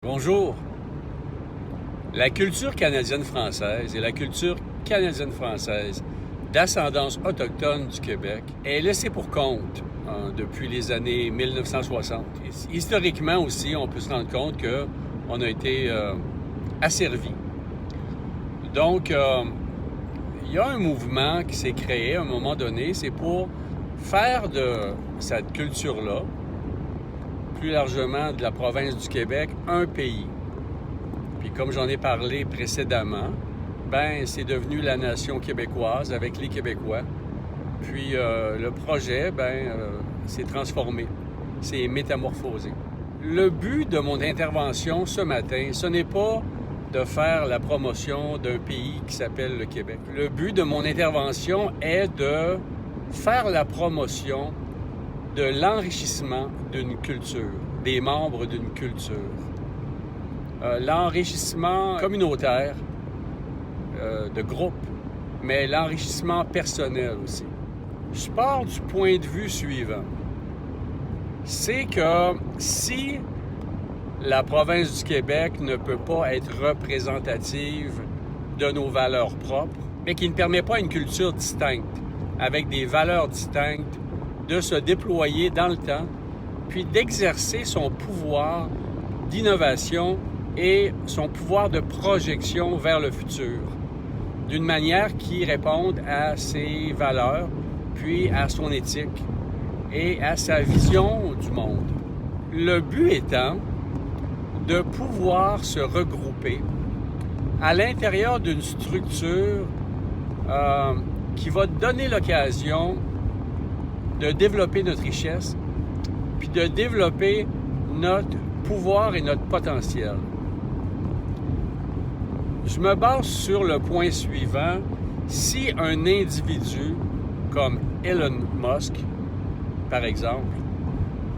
Bonjour. La culture canadienne-française et la culture canadienne-française d'ascendance autochtone du Québec est laissée pour compte depuis les années 1960. Historiquement aussi, on peut se rendre compte qu'on a été asservi. Donc, il y a un mouvement qui s'est créé à un moment donné, c'est pour faire de cette culture-là, plus largement de la province du Québec, un pays. Puis comme j'en ai parlé précédemment, c'est devenu la nation québécoise avec les Québécois. Puis le projet, s'est transformé, s'est métamorphosé. Le but de mon intervention ce matin, ce n'est pas de faire la promotion d'un pays qui s'appelle le Québec. Le but de mon intervention est de faire la promotion de l'enrichissement d'une culture, des membres d'une culture. L'enrichissement communautaire de groupe, mais l'enrichissement personnel aussi. Je pars du point de vue suivant. C'est que si la province du Québec ne peut pas être représentative de nos valeurs propres, mais qui ne permet pas une culture distincte, avec des valeurs distinctes, de se déployer dans le temps, puis d'exercer son pouvoir d'innovation et son pouvoir de projection vers le futur, d'une manière qui réponde à ses valeurs, puis à son éthique et à sa vision du monde. Le but étant de pouvoir se regrouper à l'intérieur d'une structure qui va donner l'occasion de développer notre richesse, puis de développer notre pouvoir et notre potentiel. Je me base sur le point suivant. Si un individu comme Elon Musk, par exemple,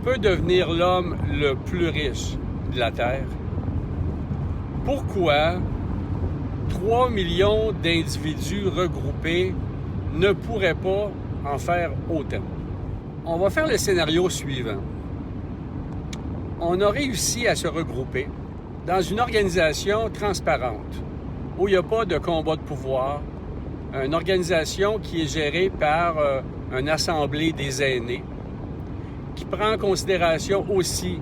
peut devenir l'homme le plus riche de la Terre, pourquoi 3 millions d'individus regroupés ne pourraient pas en faire autant? On va faire le scénario suivant. On a réussi à se regrouper dans une organisation transparente, où il n'y a pas de combat de pouvoir, une organisation qui est gérée par une assemblée des aînés, qui prend en considération aussi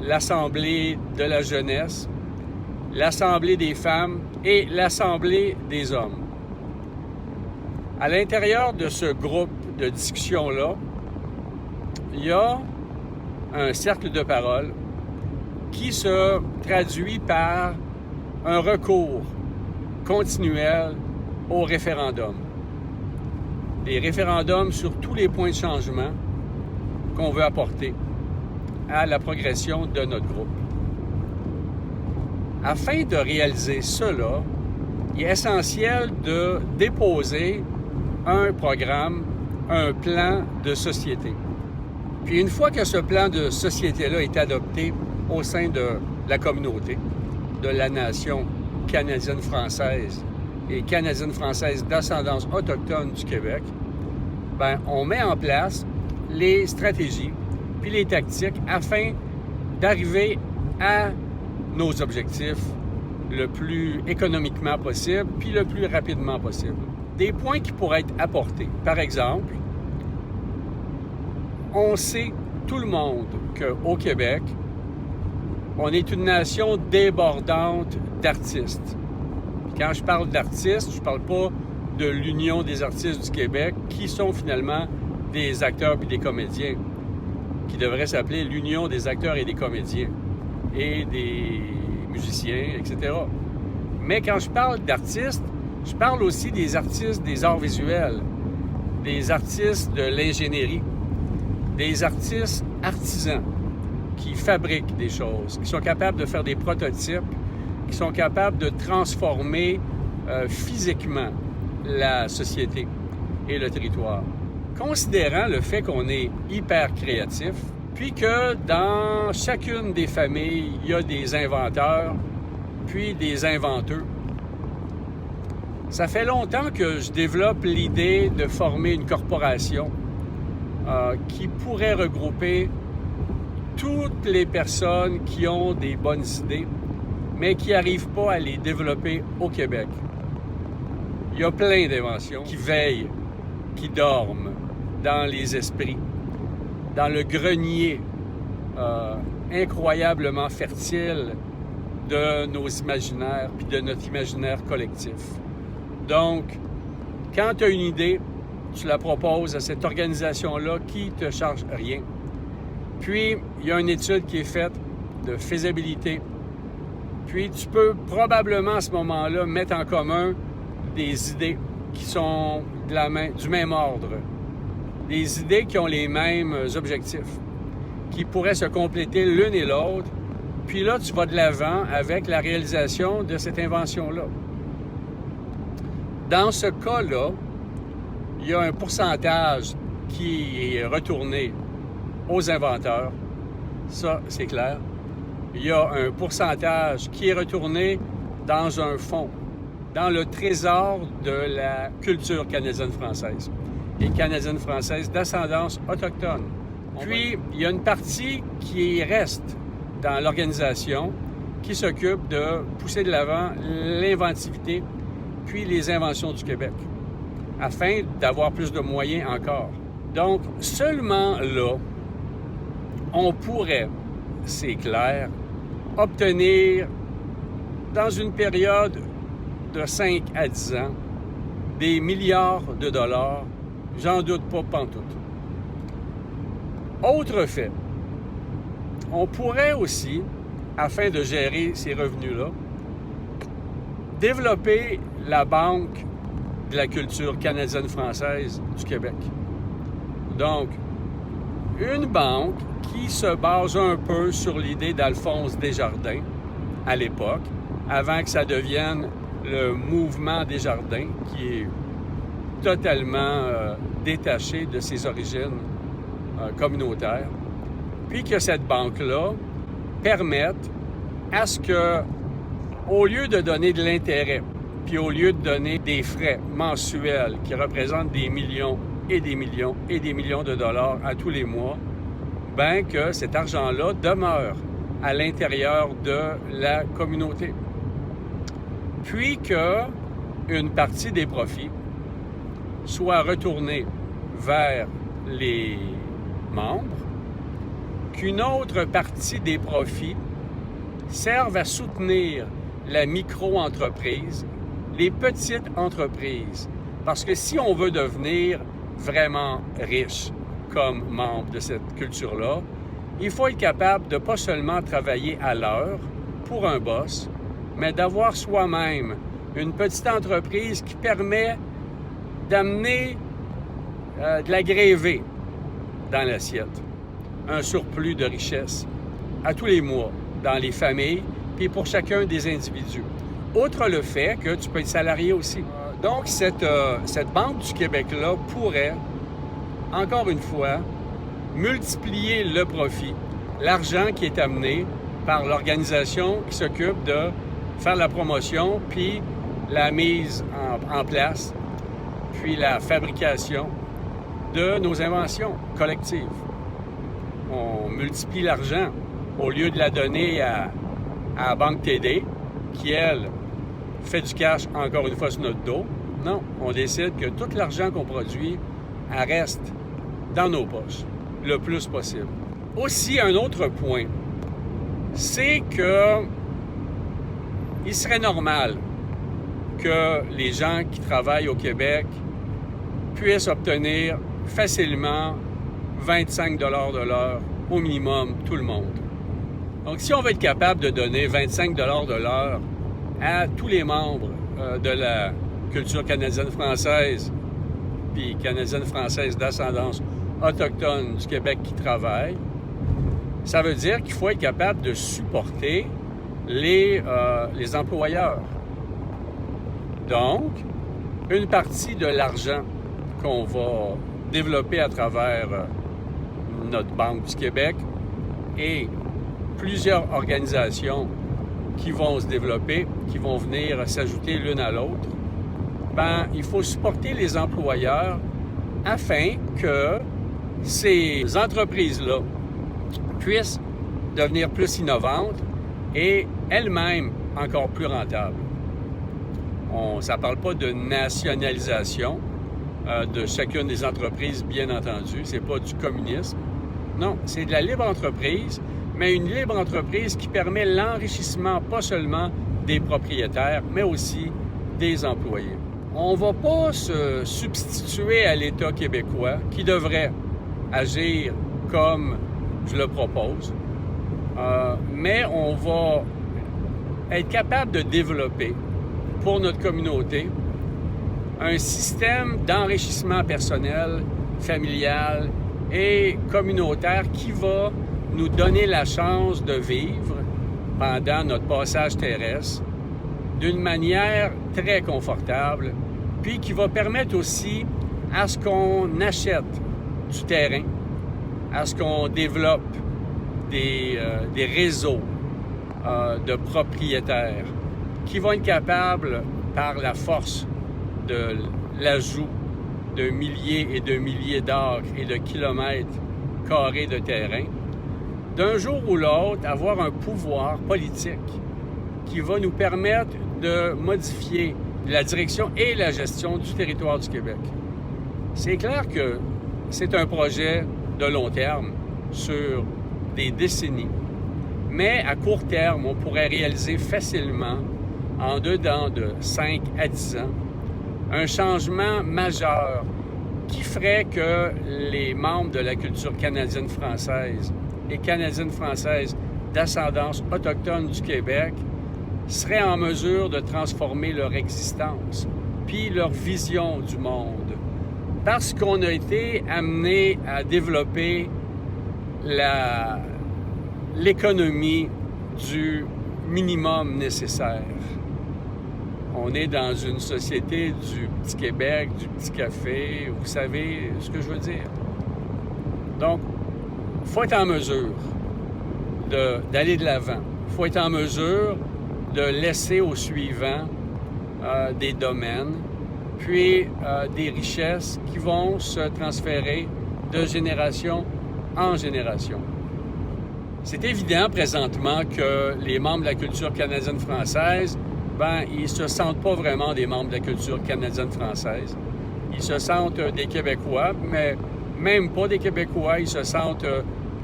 l'assemblée de la jeunesse, l'assemblée des femmes et l'assemblée des hommes. À l'intérieur de ce groupe de discussion-là, il y a un cercle de parole qui se traduit par un recours continuel au référendum. Des référendums sur tous les points de changement qu'on veut apporter à la progression de notre groupe. Afin de réaliser cela, il est essentiel de déposer un programme, un plan de société. Puis une fois que ce plan de société-là est adopté au sein de la communauté, de la nation canadienne-française et canadienne-française d'ascendance autochtone du Québec, on met en place les stratégies puis les tactiques afin d'arriver à nos objectifs le plus économiquement possible puis le plus rapidement possible. Des points qui pourraient être apportés. Par exemple, on sait, tout le monde, qu'au Québec, on est une nation débordante d'artistes. Quand je parle d'artistes, je ne parle pas de l'Union des artistes du Québec, qui sont finalement des acteurs et des comédiens, qui devrait s'appeler l'Union des acteurs et des comédiens, et des musiciens, etc. Mais quand je parle d'artistes, je parle aussi des artistes des arts visuels, des artistes de l'ingénierie, des artistes artisans qui fabriquent des choses, qui sont capables de faire des prototypes, qui sont capables de transformer physiquement la société et le territoire. Considérant le fait qu'on est hyper créatif, puis que dans chacune des familles, il y a des inventeurs, puis des inventeux. Ça fait longtemps que je développe l'idée de former une corporation qui pourrait regrouper toutes les personnes qui ont des bonnes idées, mais qui n'arrivent pas à les développer au Québec. Il y a plein d'inventions qui veillent, qui dorment dans les esprits, dans le grenier incroyablement fertile de nos imaginaires puis de notre imaginaire collectif. Donc, quand tu as une idée, tu la proposes à cette organisation-là qui ne te charge rien. Puis, il y a une étude qui est faite de faisabilité. Puis, tu peux probablement à ce moment-là mettre en commun des idées qui sont du même ordre, des idées qui ont les mêmes objectifs, qui pourraient se compléter l'une et l'autre. Puis là, tu vas de l'avant avec la réalisation de cette invention-là. Dans ce cas-là, il y a un pourcentage qui est retourné aux inventeurs. Ça, c'est clair. Il y a un pourcentage qui est retourné dans un fonds, dans le trésor de la culture canadienne-française et canadienne-française d'ascendance autochtone. Puis, il y a une partie qui reste dans l'organisation qui s'occupe de pousser de l'avant l'inventivité puis les inventions du Québec afin d'avoir plus de moyens encore. Donc, seulement là, on pourrait, c'est clair, obtenir dans une période de 5 à 10 ans des milliards de dollars, j'en doute pas pantoute. Autre fait, on pourrait aussi, afin de gérer ces revenus-là, développer la Banque de la culture canadienne-française du Québec. Donc, une banque qui se base un peu sur l'idée d'Alphonse Desjardins à l'époque, avant que ça devienne le mouvement Desjardins, qui est totalement détaché de ses origines communautaires, puis que cette banque-là permette à ce que, au lieu de donner de l'intérêt, puis au lieu de donner des frais mensuels qui représentent des millions et des millions et des millions de dollars à tous les mois, bien que cet argent-là demeure à l'intérieur de la communauté. Puis qu'une partie des profits soit retournée vers les membres, qu'une autre partie des profits serve à soutenir la micro-entreprise, les petites entreprises. Parce que si on veut devenir vraiment riche comme membre de cette culture-là, il faut être capable de pas seulement travailler à l'heure pour un boss, mais d'avoir soi-même une petite entreprise qui permet d'amener de la grévée dans l'assiette, un surplus de richesse à tous les mois dans les familles puis pour chacun des individus. Outre le fait que tu peux être salarié aussi. Donc, cette Banque du Québec-là pourrait, encore une fois, multiplier le profit, l'argent qui est amené par l'organisation qui s'occupe de faire la promotion, puis la mise en place, puis la fabrication de nos inventions collectives. On multiplie l'argent au lieu de la donner à la Banque TD, qui, elle, fait du cash encore une fois sur notre dos. Non, on décide que tout l'argent qu'on produit, elle reste dans nos poches le plus possible. Aussi, un autre point, c'est que il serait normal que les gens qui travaillent au Québec puissent obtenir facilement 25 $ de l'heure au minimum, tout le monde. Donc, si on veut être capable de donner 25 $ de l'heure à tous les membres de la culture canadienne-française, puis canadienne-française d'ascendance autochtone du Québec qui travaillent, ça veut dire qu'il faut être capable de supporter les employeurs. Donc, une partie de l'argent qu'on va développer à travers notre Banque du Québec et plusieurs organisations qui vont se développer, qui vont venir s'ajouter l'une à l'autre, ben, il faut supporter les employeurs afin que ces entreprises-là puisse devenir plus innovante et elle-même encore plus rentable. Ça ne parle pas de nationalisation de chacune des entreprises, bien entendu. Ce n'est pas du communisme. Non, c'est de la libre entreprise, mais une libre entreprise qui permet l'enrichissement pas seulement des propriétaires, mais aussi des employés. On ne va pas se substituer à l'État québécois qui devrait agir comme je le propose, mais on va être capable de développer pour notre communauté un système d'enrichissement personnel, familial et communautaire qui va nous donner la chance de vivre pendant notre passage terrestre d'une manière très confortable, puis qui va permettre aussi à ce qu'on achète du terrain, à ce qu'on développe des réseaux de propriétaires qui vont être capables, par la force de l'ajout de milliers et de milliers d'acres et de kilomètres carrés de terrain, d'un jour ou l'autre, avoir un pouvoir politique qui va nous permettre de modifier la direction et la gestion du territoire du Québec. C'est clair que c'est un projet de long terme sur des décennies, mais à court terme, on pourrait réaliser facilement, en dedans de 5 à 10 ans, un changement majeur qui ferait que les membres de la culture canadienne-française et canadienne-française d'ascendance autochtone du Québec seraient en mesure de transformer leur existence, puis leur vision du monde, parce qu'on a été amené à développer l'économie du minimum nécessaire. On est dans une société du petit Québec, du petit café, vous savez ce que je veux dire. Donc, il faut être en mesure d'aller de l'avant. Il faut être en mesure de laisser au suivant des domaines, puis des richesses qui vont se transférer de génération en génération. C'est évident présentement que les membres de la culture canadienne-française, ils ne se sentent pas vraiment des membres de la culture canadienne-française. Ils se sentent des Québécois, mais même pas des Québécois, ils se sentent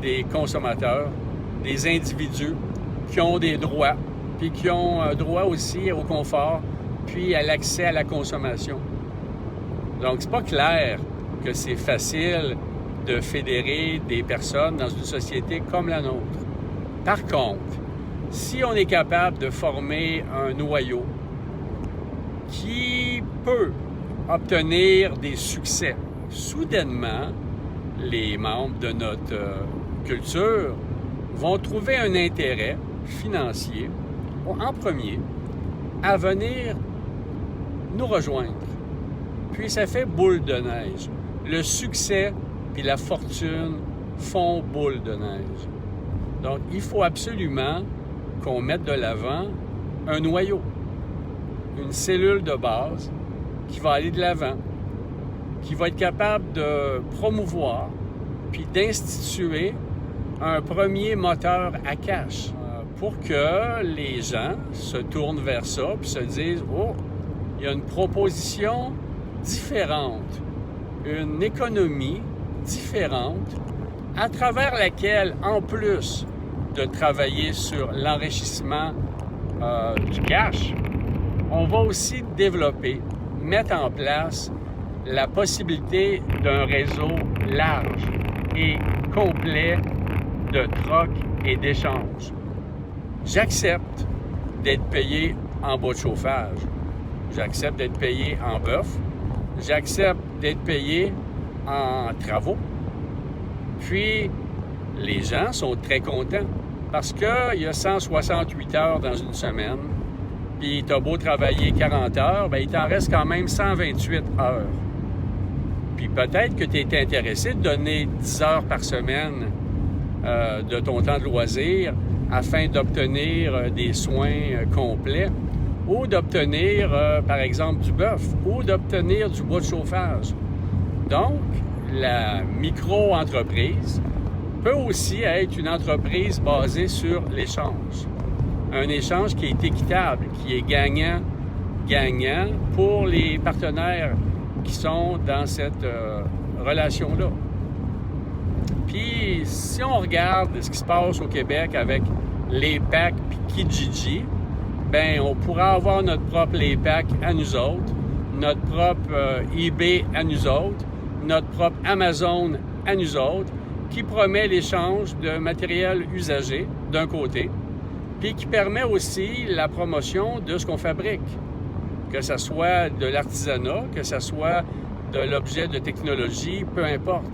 des consommateurs, des individus qui ont des droits, puis qui ont droit aussi au confort, puis à l'accès à la consommation. Donc, c'est pas clair que c'est facile de fédérer des personnes dans une société comme la nôtre. Par contre, si on est capable de former un noyau qui peut obtenir des succès, soudainement, les membres de notre culture vont trouver un intérêt financier, en premier, à venir nous rejoindre. Puis ça fait boule de neige. Le succès et la fortune font boule de neige. Donc, il faut absolument qu'on mette de l'avant un noyau, une cellule de base qui va aller de l'avant, qui va être capable de promouvoir puis d'instituer un premier moteur à cash pour que les gens se tournent vers ça puis se disent « Oh, il y a une proposition différente, une économie différente à travers laquelle, en plus de travailler sur l'enrichissement du cash, on va aussi développer, mettre en place la possibilité d'un réseau large et complet de troc et d'échange. J'accepte d'être payé en bas de chauffage. J'accepte d'être payé en bœuf. J'accepte d'être payé en travaux. Puis, les gens sont très contents parce qu'il y a 168 heures dans une semaine, puis tu as beau travailler 40 heures, il t'en reste quand même 128 heures. Puis peut-être que tu es intéressé de donner 10 heures par semaine de ton temps de loisir afin d'obtenir des soins complets ou d'obtenir, par exemple, du bœuf ou d'obtenir du bois de chauffage. Donc, la micro-entreprise peut aussi être une entreprise basée sur l'échange. Un échange qui est équitable, qui est gagnant-gagnant pour les partenaires qui sont dans cette relation-là. Puis, si on regarde ce qui se passe au Québec avec l'EPAC et Kijiji, bien, on pourra avoir notre propre l'EPAC à nous autres, notre propre eBay à nous autres, notre propre Amazon à nous autres, qui promet l'échange de matériel usagé d'un côté, puis qui permet aussi la promotion de ce qu'on fabrique, que ce soit de l'artisanat, que ce soit de l'objet de technologie, peu importe.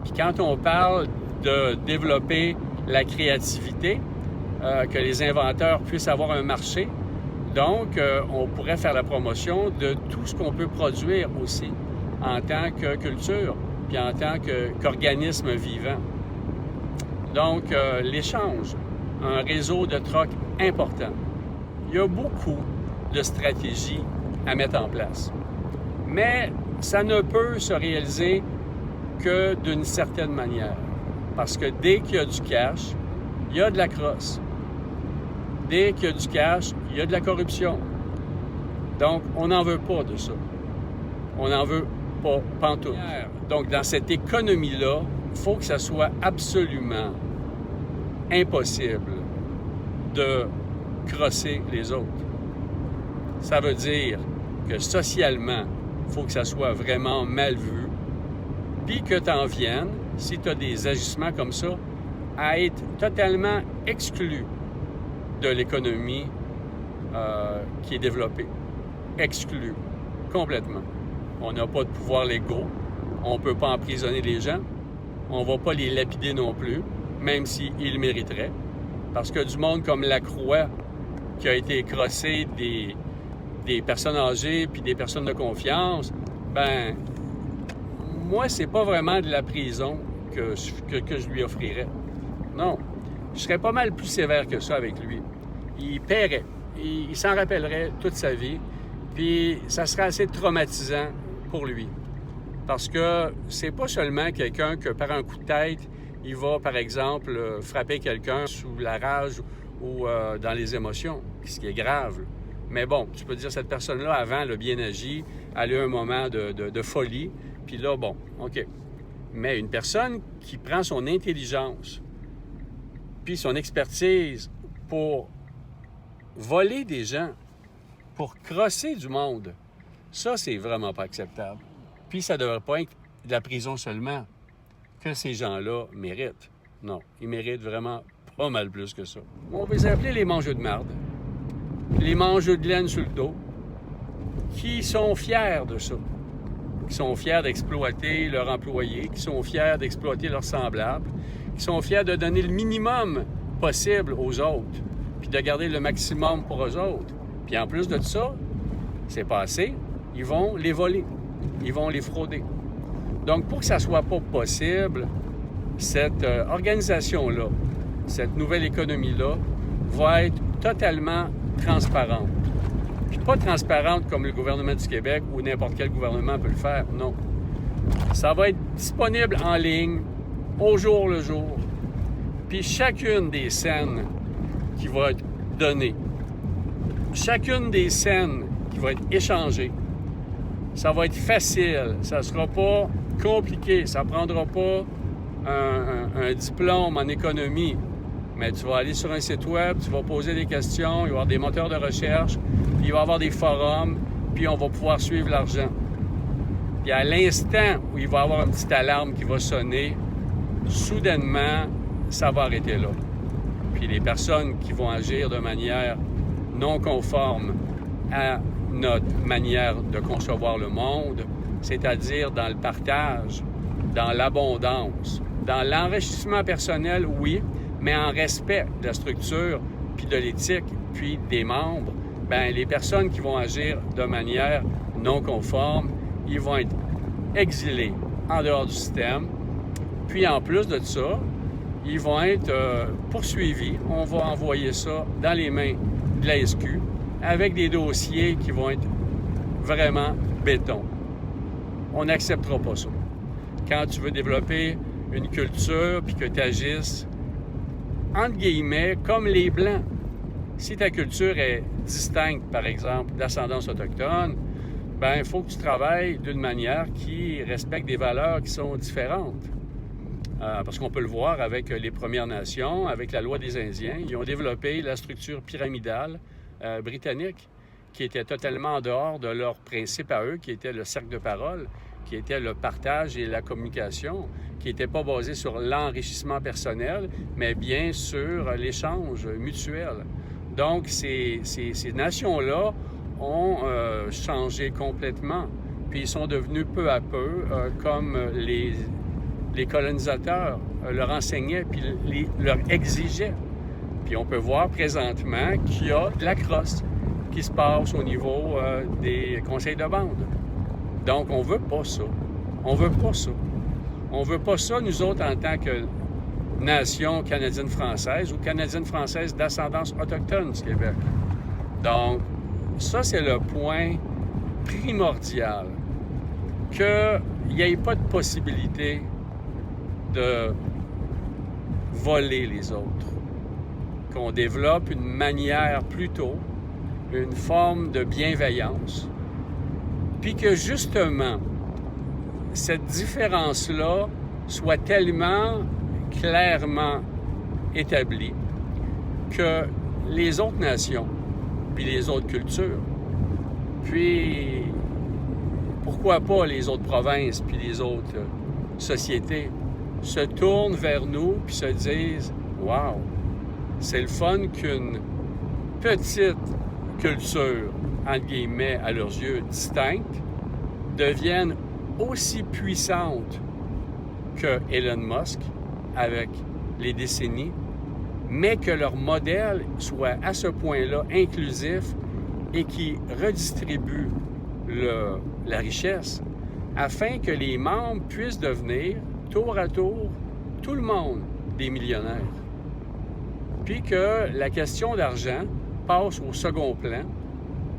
Puis quand on parle de développer la créativité, que les inventeurs puissent avoir un marché, donc on pourrait faire la promotion de tout ce qu'on peut produire aussi en tant que culture, puis en tant qu'organisme vivant. Donc, l'échange, un réseau de troc important. Il y a beaucoup de stratégies à mettre en place. Mais ça ne peut se réaliser que d'une certaine manière. Parce que dès qu'il y a du cash, il y a de la crosse. Dès qu'il y a du cash, il y a de la corruption. Donc, on n'en veut pas de ça. On n'en veut pas pantoute. Donc, dans cette économie-là, il faut que ça soit absolument impossible de crosser les autres. Ça veut dire que socialement, il faut que ça soit vraiment mal vu, puis que tu en viennes, si tu as des agissements comme ça, à être totalement exclu de l'économie qui est développée. Exclu, complètement. On n'a pas de pouvoir légaux, on ne peut pas emprisonner les gens, on ne va pas les lapider non plus, même s'ils le mériteraient. Parce que du monde comme Lacroix, qui a été crossé des personnes âgées puis des personnes de confiance, ben moi, c'est pas vraiment de la prison que je lui offrirais. Non. Je serais pas mal plus sévère que ça avec lui. Il paierait. Il s'en rappellerait toute sa vie. Puis ça serait assez traumatisant pour lui. Parce que c'est pas seulement quelqu'un que par un coup de tête, il va, par exemple, frapper quelqu'un sous la rage ou dans les émotions, ce qui est grave. Mais bon, tu peux dire, cette personne-là, avant, elle a bien agi, elle a eu un moment de folie, puis là, bon, OK. Mais une personne qui prend son intelligence, puis son expertise pour voler des gens, pour crosser du monde, ça, c'est vraiment pas acceptable. Puis ça ne devrait pas être de la prison seulement que ces gens-là méritent. Non, ils méritent vraiment pas mal plus que ça. On va les appeler les mangeux de marde, les mangeux de laine sur le dos, qui sont fiers de ça, qui sont fiers d'exploiter leurs employés, qui sont fiers d'exploiter leurs semblables, qui sont fiers de donner le minimum possible aux autres, puis de garder le maximum pour eux autres. Puis en plus de ça, c'est pas assez, ils vont les voler, ils vont les frauder. Donc, pour que ça soit pas possible, cette organisation-là, cette nouvelle économie-là, va être totalement transparente. Puis pas transparente comme le gouvernement du Québec ou n'importe quel gouvernement peut le faire, non. Ça va être disponible en ligne, au jour le jour. Puis chacune des scènes qui va être donnée, chacune des scènes qui va être échangée, ça va être facile, ça ne sera pas compliqué, ça ne prendra pas un diplôme en économie. Mais tu vas aller sur un site web, tu vas poser des questions, il va y avoir des moteurs de recherche, puis il va y avoir des forums, puis on va pouvoir suivre l'argent. Puis à l'instant où il va y avoir une petite alarme qui va sonner, soudainement, ça va arrêter là. Puis les personnes qui vont agir de manière non conforme à notre manière de concevoir le monde, c'est-à-dire dans le partage, dans l'abondance, dans l'enrichissement personnel, oui, mais en respect de la structure, puis de l'éthique, puis des membres, bien, les personnes qui vont agir de manière non conforme, ils vont être exilés en dehors du système. Puis en plus de ça, ils vont être poursuivis. On va envoyer ça dans les mains de la SQ avec des dossiers qui vont être vraiment béton. On n'acceptera pas ça. Quand tu veux développer une culture puis que tu agisses, entre guillemets, comme les Blancs. Si ta culture est distincte, par exemple, d'ascendance autochtone, ben il faut que tu travailles d'une manière qui respecte des valeurs qui sont différentes. Parce qu'on peut le voir avec les Premières Nations, avec la loi des Indiens. Ils ont développé la structure pyramidale britannique, qui était totalement en dehors de leurs principes à eux, qui était le cercle de parole, qui était le partage et la communication, qui n'était pas basé sur l'enrichissement personnel, mais bien sur l'échange mutuel. Donc, ces nations-là ont changé complètement. Puis ils sont devenus peu à peu comme les colonisateurs leur enseignaient puis leur exigeaient. Puis on peut voir présentement qu'il y a de la crosse qui se passe au niveau des conseils de bande. Donc, on veut pas ça. On veut pas ça. On veut pas ça, nous autres, en tant que nation canadienne-française ou canadienne-française d'ascendance autochtone du Québec. Donc, ça, c'est le point primordial. Qu'il n'y ait pas de possibilité de voler les autres. Qu'on développe une manière plutôt, une forme de bienveillance. Puis que justement, cette différence-là soit tellement clairement établie que les autres nations, puis les autres cultures, puis pourquoi pas les autres provinces, puis les autres sociétés, se tournent vers nous puis se disent « Wow, c'est le fun qu'une petite culture, entre guillemets, à leurs yeux, distincte, devienne aussi puissante que Elon Musk avec les décennies, mais que leur modèle soit à ce point-là inclusif et qui redistribue la richesse afin que les membres puissent devenir, tour à tour, tout le monde des millionnaires. Puis que la question d'argent passe au second plan,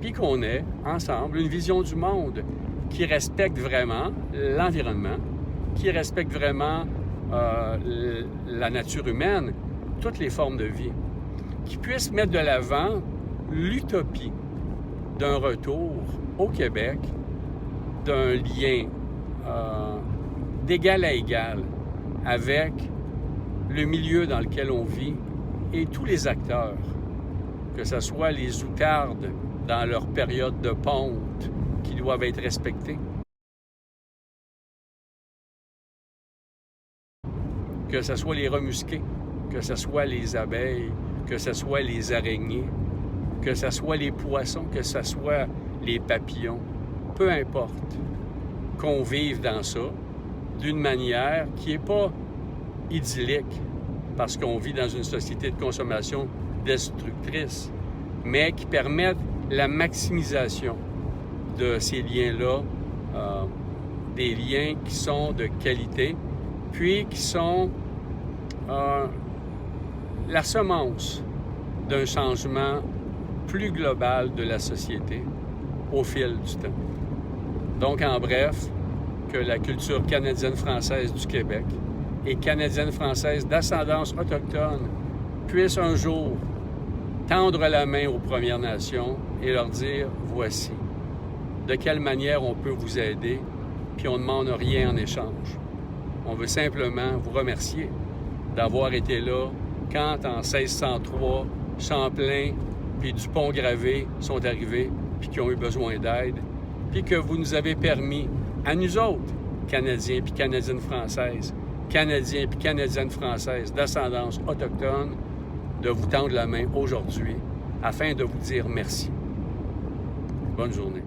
puis qu'on ait ensemble une vision du monde qui respecte vraiment l'environnement, qui respecte vraiment la nature humaine, toutes les formes de vie, qui puisse mettre de l'avant l'utopie d'un retour au Québec, d'un lien d'égal à égal avec le milieu dans lequel on vit et tous les acteurs, que ce soit les outardes dans leur période de ponte qui doivent être respectés, que ce soit les remusqués, que ce soit les abeilles, que ce soit les araignées, que ce soit les poissons, que ce soit les papillons, peu importe, qu'on vive dans ça d'une manière qui n'est pas idyllique, parce qu'on vit dans une société de consommation destructrice, mais qui permette la maximisation de ces liens-là, des liens qui sont de qualité, puis qui sont la semence d'un changement plus global de la société au fil du temps. Donc, en bref, que la culture canadienne-française du Québec et canadienne-française d'ascendance autochtone puisse un jour tendre la main aux Premières Nations et leur dire « Voici, de quelle manière on peut vous aider, puis on ne demande rien en échange. On veut simplement vous remercier d'avoir été là quand, en 1603, Champlain puis Dupont-Gravé sont arrivés puis qui ont eu besoin d'aide, puis que vous nous avez permis, à nous autres, Canadiens puis Canadiennes françaises, Canadiens puis Canadiennes françaises d'ascendance autochtone, de vous tendre la main aujourd'hui afin de vous dire merci. Bonne journée.